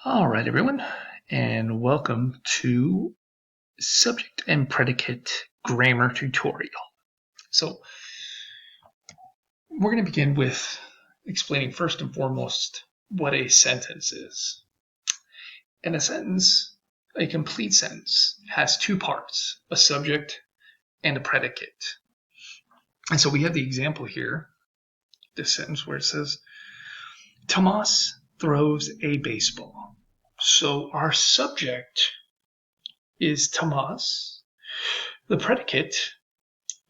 All right, everyone, and welcome to Subject and Predicate Grammar Tutorial. So, we're going to begin with explaining first and foremost what a sentence is. And a sentence, a complete sentence, has two parts, a subject and a predicate. And so we have the example here, this sentence where it says, Tomas throws a baseball. So our subject is Tomas. The predicate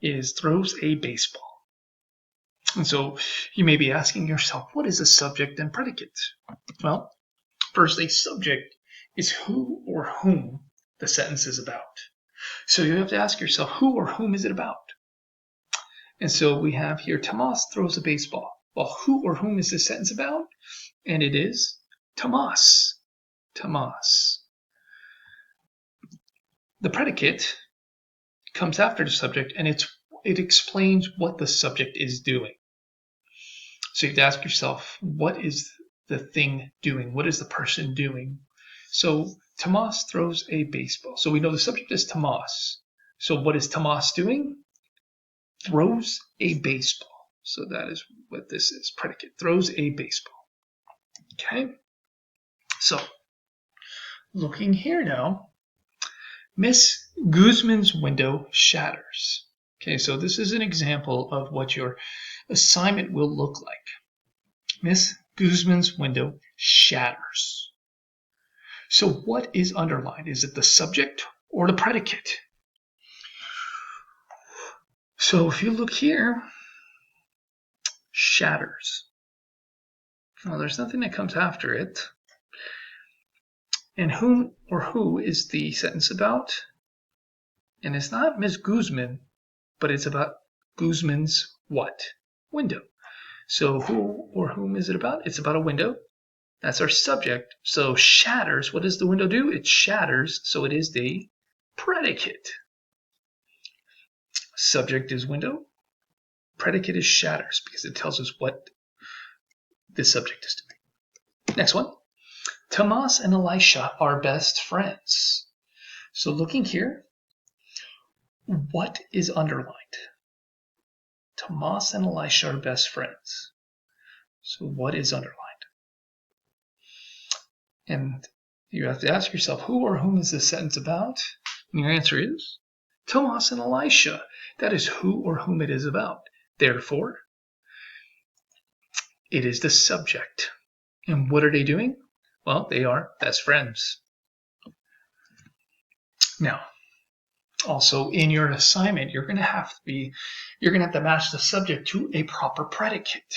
is throws a baseball. And so you may be asking yourself, what is a subject and predicate? Well, first, a subject is who or whom the sentence is about. So you have to ask yourself, who or whom is it about? And so we have here, Tomas throws a baseball. Well, who or whom is this sentence about? And it is Tomas. Tomas. The predicate comes after the subject, and it explains what the subject is doing. So you have to ask yourself, what is the thing doing? What is the person doing? So Tomas throws a baseball. So we know the subject is Tomas. So what is Tomas doing? Throws a baseball. So that is what this is. Predicate. Throws a baseball. Okay. So looking here now, Miss Guzman's window shatters. Okay, so this is an example of what your assignment will look like. Miss Guzman's window shatters. So what is underlined? Is it the subject or the predicate? So if you look here, shatters. Well, there's nothing that comes after it. And whom or who is the sentence about? And it's not Miss Guzman, but it's about Guzman's what? Window. So who or whom is it about? It's about a window. That's our subject. So shatters, what does the window do? It shatters, so it is the predicate. Subject is window. Predicate is shatters because it tells us what the subject is doing. Next one. Tomas and Elisha are best friends. So looking here, what is underlined? Tomas and Elisha are best friends. So what is underlined? And you have to ask yourself, who or whom is this sentence about? And your answer is Tomas and Elisha. That is who or whom it is about. Therefore, it is the subject. And what are they doing? Well, they are best friends. Now, also in your assignment, you're going to have to match the subject to a proper predicate.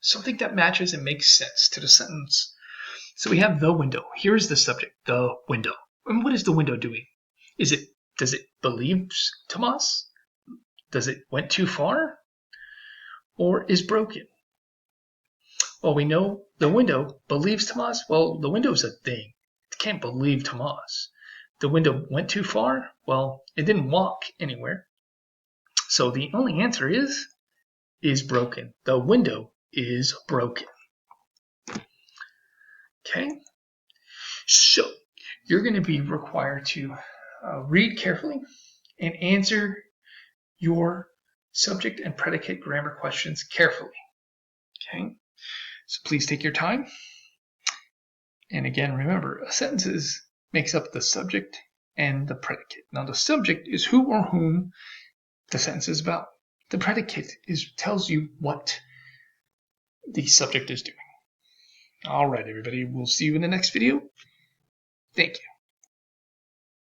Something that matches and makes sense to the sentence. So we have the window. Here's the subject, the window. And what is the window doing? Does it believe Tomas? Does it went too far? Or is broken? Well, we know the window believes Tomas. Well, the window is a thing. It can't believe Tomas. The window went too far? Well, it didn't walk anywhere. So the only answer is broken. The window is broken. Okay? So you're going to be required to read carefully and answer your subject and predicate grammar questions carefully. Okay? So please take your time. And again, remember, a sentence makes up the subject and the predicate. Now, the subject is who or whom the sentence is about. The predicate tells you what the subject is doing. All right, everybody. We'll see you in the next video. Thank you.